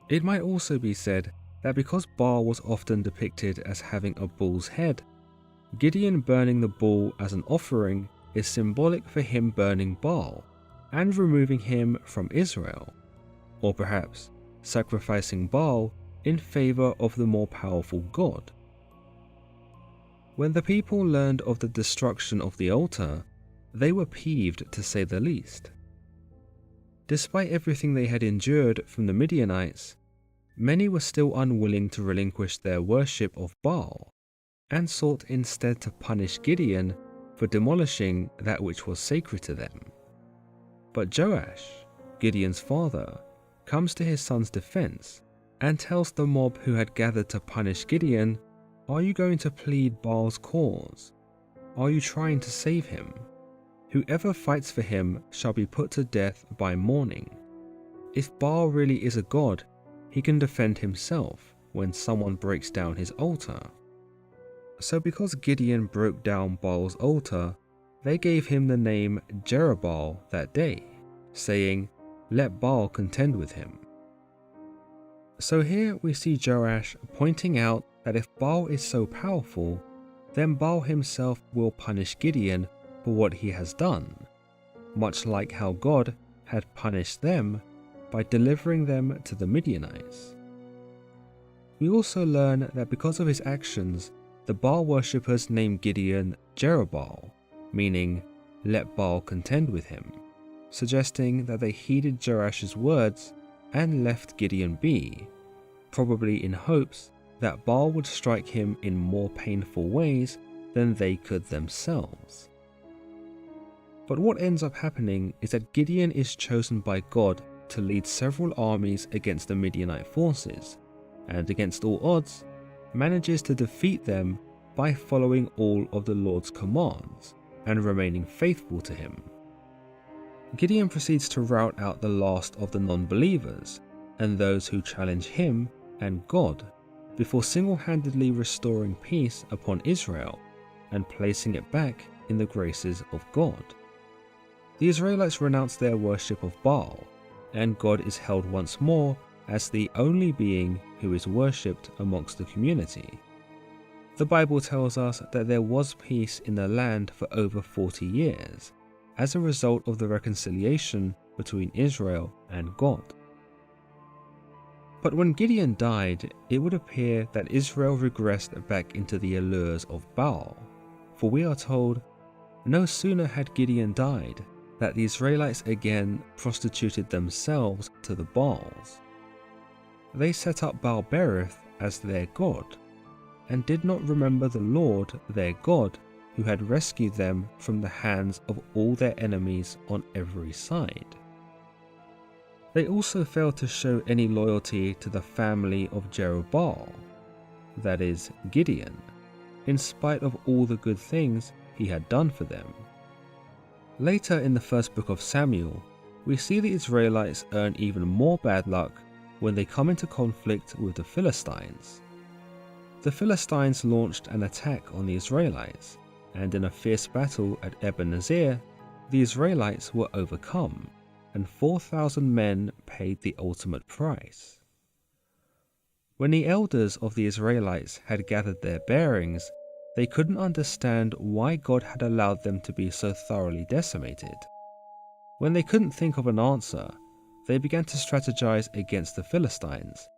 It might also be said that because Baal was often depicted as having a bull's head, Gideon burning the bull as an offering is symbolic for him burning Baal and removing him from Israel, or perhaps sacrificing Baal in favor of the more powerful God. When the people learned of the destruction of the altar, they were peeved to say the least. Despite everything they had endured from the Midianites, many were still unwilling to relinquish their worship of Baal, and sought instead to punish Gideon for demolishing that which was sacred to them. But Joash, Gideon's father, comes to his son's defense and tells the mob who had gathered to punish Gideon, "Are you going to plead Baal's cause? Are you trying to save him? Whoever fights for him shall be put to death by morning. If Baal really is a god, he can defend himself when someone breaks down his altar." So because Gideon broke down Baal's altar, they gave him the name Jerubbaal that day, saying, "Let Baal contend with him." So here we see Joash pointing out that if Baal is so powerful, then Baal himself will punish Gideon for what he has done, much like how God had punished them by delivering them to the Midianites. We also learn that because of his actions, the Baal worshippers named Gideon Jerubbaal, meaning "let Baal contend with him," suggesting that they heeded Joash's words and left Gideon be, probably in hopes that Baal would strike him in more painful ways than they could themselves. But what ends up happening is that Gideon is chosen by God to lead several armies against the Midianite forces, and against all odds, manages to defeat them by following all of the Lord's commands and remaining faithful to him. Gideon proceeds to rout out the last of the non-believers and those who challenge him and God before single-handedly restoring peace upon Israel and placing it back in the graces of God. The Israelites renounce their worship of Baal, and God is held once more as the only being who is worshipped amongst the community. The Bible tells us that there was peace in the land for over 40 years, as a result of the reconciliation between Israel and God. But when Gideon died, it would appear that Israel regressed back into the allures of Baal, for we are told, no sooner had Gideon died that the Israelites again prostituted themselves to the Baals. They set up Baal-berith as their god, and did not remember the Lord their God, who had rescued them from the hands of all their enemies on every side. They also failed to show any loyalty to the family of Jerubbaal, that is, Gideon, in spite of all the good things he had done for them. Later in the first book of Samuel, we see the Israelites earn even more bad luck when they come into conflict with the Philistines. The Philistines launched an attack on the Israelites, and in a fierce battle at Ebenezer, the Israelites were overcome, and 4,000 men paid the ultimate price. When the elders of the Israelites had gathered their bearings, they couldn't understand why God had allowed them to be so thoroughly decimated. When they couldn't think of an answer, they began to strategize against the Philistines,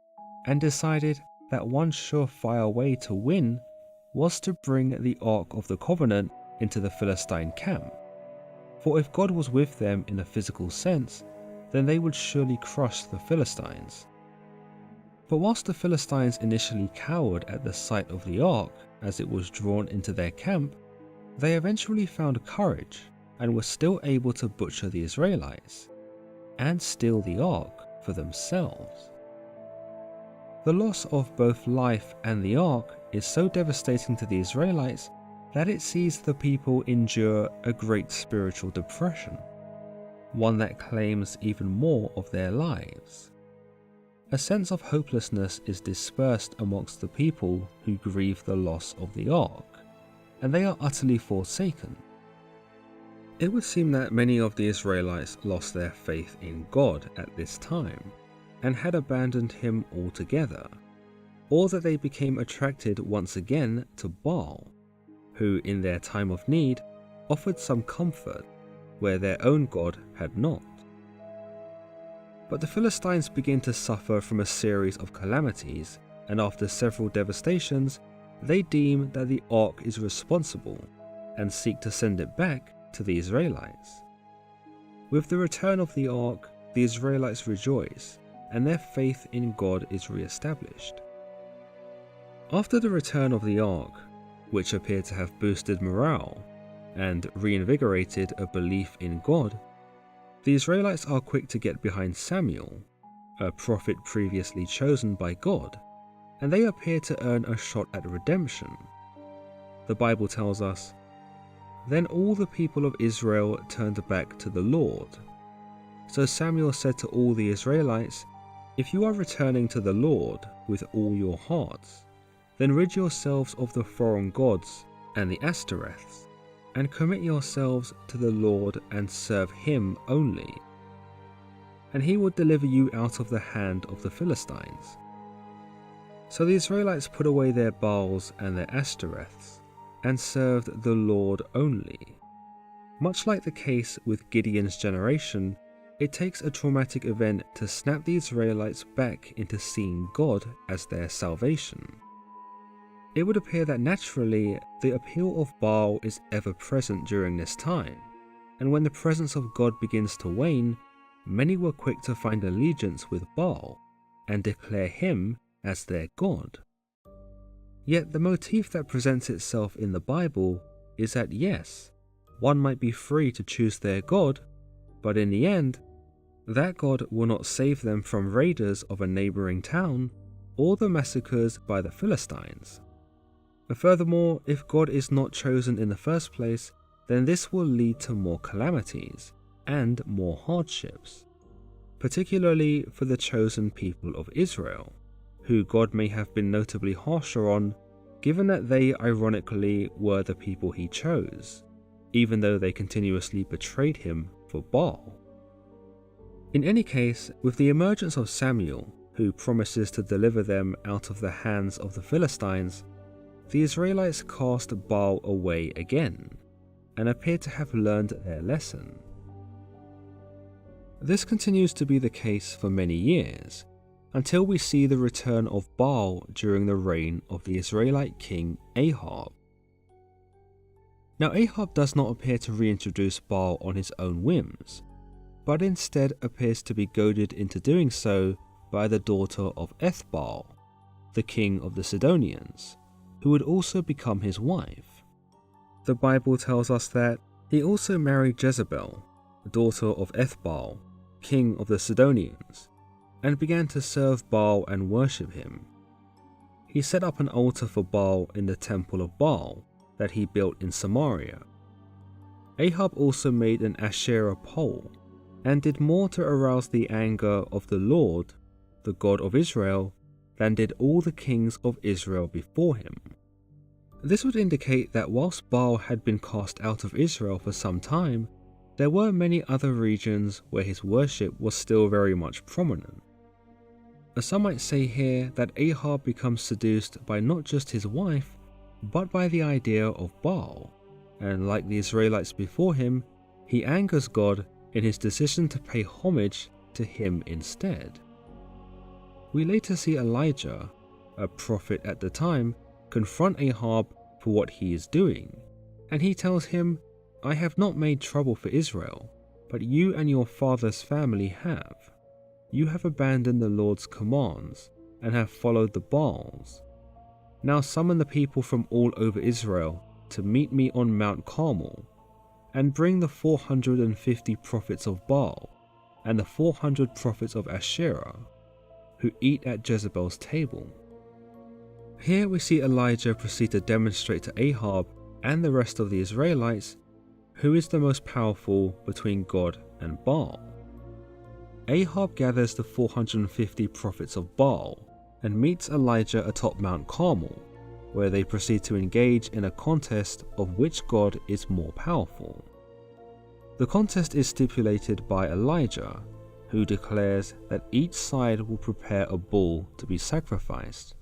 and decided that one surefire way to win was to bring the Ark of the Covenant into the Philistine camp. For if God was with them in a physical sense, then they would surely crush the Philistines. But whilst the Philistines initially cowered at the sight of the Ark as it was drawn into their camp, they eventually found courage and were still able to butcher the Israelites and steal the Ark for themselves. The loss of both life and the Ark is so devastating to the Israelites that it sees the people endure a great spiritual depression, one that claims even more of their lives. A sense of hopelessness is dispersed amongst the people who grieve the loss of the Ark, and they are utterly forsaken. It would seem that many of the Israelites lost their faith in God at this time, and had abandoned him altogether, or that they became attracted once again to Baal, who in their time of need offered some comfort where their own God had not. But the Philistines begin to suffer from a series of calamities, and after several devastations, they deem that the Ark is responsible and seek to send it back to the Israelites. With the return of the Ark, the Israelites rejoice, and their faith in God is re-established. After the return of the Ark, which appeared to have boosted morale and reinvigorated a belief in God, the Israelites are quick to get behind Samuel, a prophet previously chosen by God, and they appear to earn a shot at redemption. The Bible tells us, "Then all the people of Israel turned back to the Lord. So Samuel said to all the Israelites, 'If you are returning to the Lord with all your hearts, then rid yourselves of the foreign gods and the Ashtoreths, and commit yourselves to the Lord and serve him only. And he will deliver you out of the hand of the Philistines.' So the Israelites put away their Baals and their Ashtoreths, and served the Lord only. Much like the case with Gideon's generation, it takes a traumatic event to snap the Israelites back into seeing God as their salvation. It would appear that naturally, the appeal of Baal is ever present during this time, and when the presence of God begins to wane, many were quick to find allegiance with Baal and declare him as their god. Yet the motif that presents itself in the Bible is that yes, one might be free to choose their god, but in the end, that god will not save them from raiders of a neighboring town or the massacres by the Philistines. Furthermore, if God is not chosen in the first place, then this will lead to more calamities and more hardships, particularly for the chosen people of Israel, who God may have been notably harsher on, given that they ironically were the people he chose, even though they continuously betrayed him for Baal. In any case, with the emergence of Samuel, who promises to deliver them out of the hands of the Philistines, the Israelites cast Baal away again, and appear to have learned their lesson. This continues to be the case for many years, until we see the return of Baal during the reign of the Israelite king Ahab. Now Ahab does not appear to reintroduce Baal on his own whims, but instead appears to be goaded into doing so by the daughter of Ethbaal, the king of the Sidonians, who would also become his wife. The Bible tells us that he also married Jezebel, daughter of Ethbaal, king of the Sidonians, and began to serve Baal and worship him. He set up an altar for Baal in the temple of Baal that he built in Samaria. Ahab also made an Asherah pole, and did more to arouse the anger of the Lord, the God of Israel, than did all the kings of Israel before him. This would indicate that whilst Baal had been cast out of Israel for some time, there were many other regions where his worship was still very much prominent. Some might say here that Ahab becomes seduced by not just his wife, but by the idea of Baal, and like the Israelites before him, he angers God in his decision to pay homage to him instead. We later see Elijah, a prophet at the time, confront Ahab for what he is doing, and he tells him, "I have not made trouble for Israel, but you and your father's family have. You have abandoned the Lord's commands and have followed the Baals. Now summon the people from all over Israel to meet me on Mount Carmel, and bring the 450 prophets of Baal and the 400 prophets of Asherah, who eat at Jezebel's table." Here we see Elijah proceed to demonstrate to Ahab and the rest of the Israelites who is the most powerful between God and Baal. Ahab gathers the 450 prophets of Baal and meets Elijah atop Mount Carmel, where they proceed to engage in a contest of which God is more powerful. The contest is stipulated by Elijah, who declares that each side will prepare a bull to be sacrificed,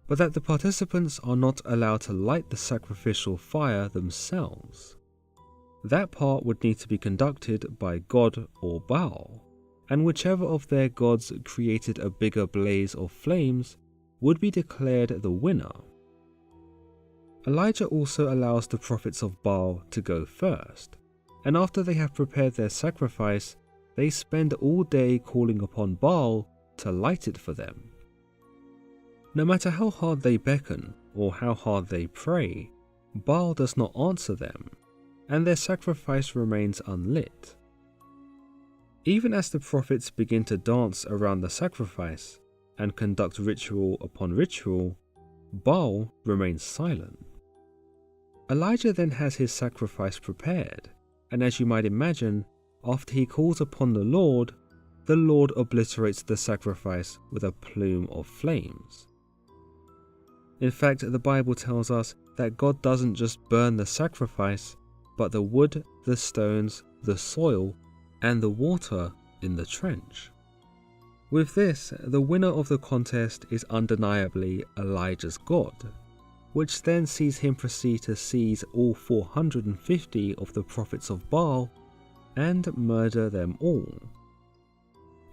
but that the participants are not allowed to light the sacrificial fire themselves. That part would need to be conducted by God or Baal, and whichever of their gods created a bigger blaze of flames would be declared the winner. Elijah also allows the prophets of Baal to go first, and after they have prepared their sacrifice, they spend all day calling upon Baal to light it for them. No matter how hard they beckon or how hard they pray, Baal does not answer them, and their sacrifice remains unlit. Even as the prophets begin to dance around the sacrifice and conduct ritual upon ritual, Baal remains silent. Elijah then has his sacrifice prepared, and as you might imagine, after he calls upon the Lord obliterates the sacrifice with a plume of flames. In fact, the Bible tells us that God doesn't just burn the sacrifice, but the wood, the stones, the soil, and the water in the trench. With this, the winner of the contest is undeniably Elijah's God, which then sees him proceed to seize all 450 of the prophets of Baal and murder them all.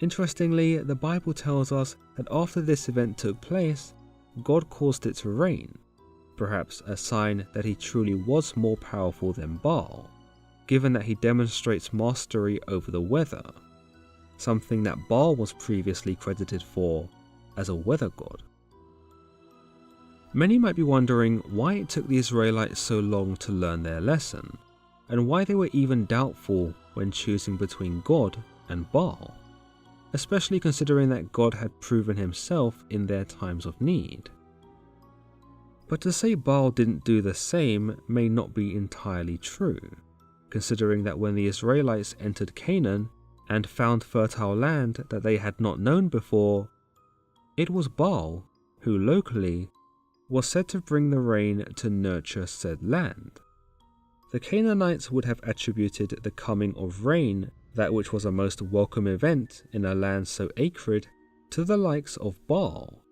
Interestingly, the Bible tells us that after this event took place, God caused it to rain, perhaps a sign that he truly was more powerful than Baal, given that he demonstrates mastery over the weather, something that Baal was previously credited for as a weather god. Many might be wondering why it took the Israelites so long to learn their lesson, and why they were even doubtful when choosing between God and Baal, especially considering that God had proven himself in their times of need. But to say Baal didn't do the same may not be entirely true, considering that when the Israelites entered Canaan and found fertile land that they had not known before, it was Baal who locally was said to bring the rain to nurture said land. The Canaanites would have attributed the coming of rain, that which was a most welcome event in a land so acrid, to the likes of Baal.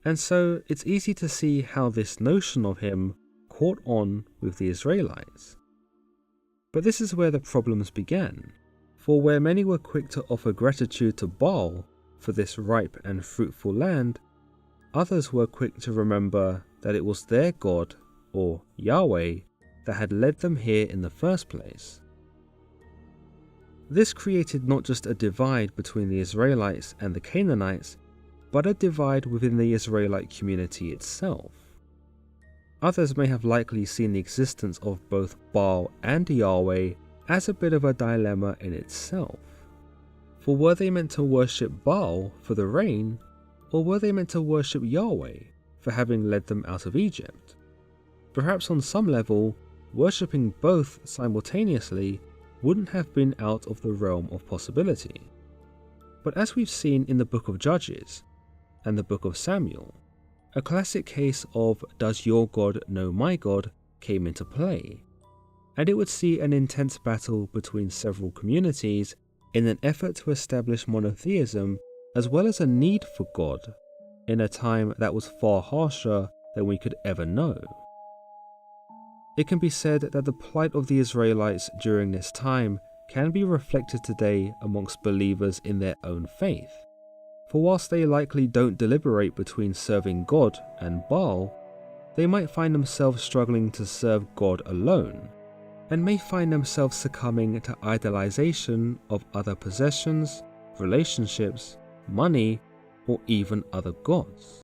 And so it's easy to see how this notion of him caught on with the Israelites. But this is where the problems began, for where many were quick to offer gratitude to Baal for this ripe and fruitful land, others were quick to remember that it was their God, or Yahweh, that had led them here in the first place. This created not just a divide between the Israelites and the Canaanites, but a divide within the Israelite community itself. Others may have likely seen the existence of both Baal and Yahweh as a bit of a dilemma in itself. For were they meant to worship Baal for the rain, or were they meant to worship Yahweh for having led them out of Egypt? Perhaps on some level, worshipping both simultaneously wouldn't have been out of the realm of possibility. But as we've seen in the book of Judges and the book of Samuel, a classic case of "does your God know my God" came into play, and it would see an intense battle between several communities in an effort to establish monotheism as well as a need for God in a time that was far harsher than we could ever know. It can be said that the plight of the Israelites during this time can be reflected today amongst believers in their own faith. For whilst they likely don't deliberate between serving God and Baal, they might find themselves struggling to serve God alone, and may find themselves succumbing to idolization of other possessions, relationships, money, or even other gods.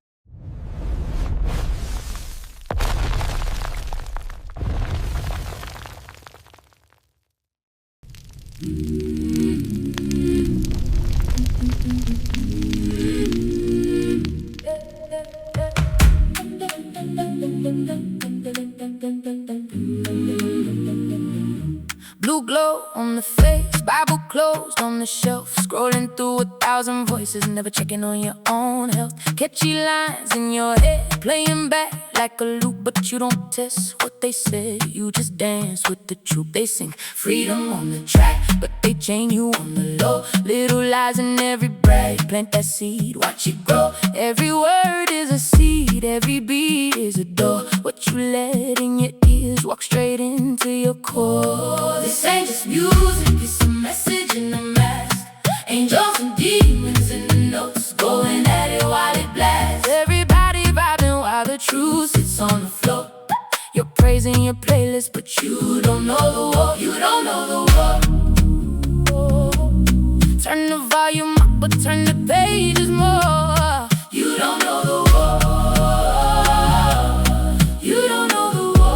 Blue glow on the face, Bible closed on the shelf, scrolling through 1,000 voices, never checking on your own health. Catchy lines in your head, playing back like a loop, but you don't test what they said. You just dance with the truth. They sing freedom on the track, but they chain you on the low. Little lies in every brag, plant that seed, watch it grow. Every word is a seed, every beat is a door. What you let in your ears, walk straight into your core. This ain't just music, it's a message in a mask. Angels and demons in the notes, going at it while it blasts. Everybody vibing while the truth sits on the floor. You're praising your playlist, but you don't know the war. You don't know the war. Turn the volume up, but turn the pages more. You don't know the war. You don't know the war.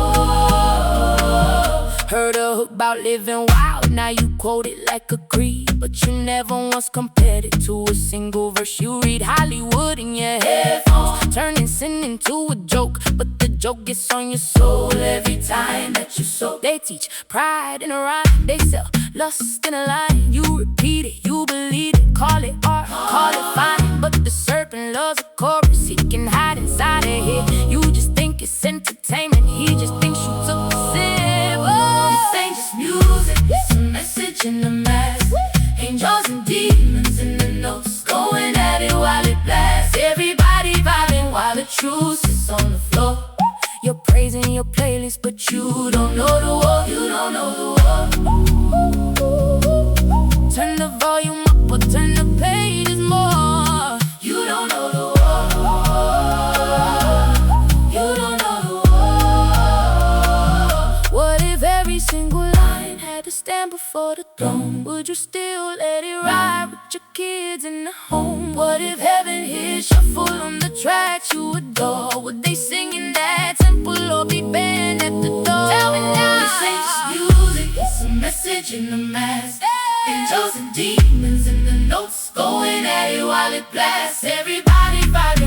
Heard a hook about living wild, now you quote it like a creed, but you never once compared it to a single verse. You read Hollywood in your headphones, turning sin into a joke, but the joke gets on your soul every time that you soak. They teach pride in a rhyme, they sell lust in a line. You repeat it, you believe it, call it art, call it fine, but the serpent loves a chorus, he can hide inside a hit. You just think it's entertainment, he just thinks you took a sip. Oh, this ain't just music, it's a message in the mask. Angels and demons in the notes, going at it while it blasts. Everybody vibing while the truth sits on the floor. You're praising your playlist, but you don't know the war. You don't know the war. Turn the volume up or turn the pages more. You don't know the war. You don't know the war. What if every single line had before the throne? Would you still let it ride with your kids in the home? What if heaven hit shuffle on the tracks you adore? Would they sing in that temple or be banned at the door? Tell me now. This ain't just music, it's a message in the mass. Angels and demons and the notes going at it while it blasts. Everybody vibing.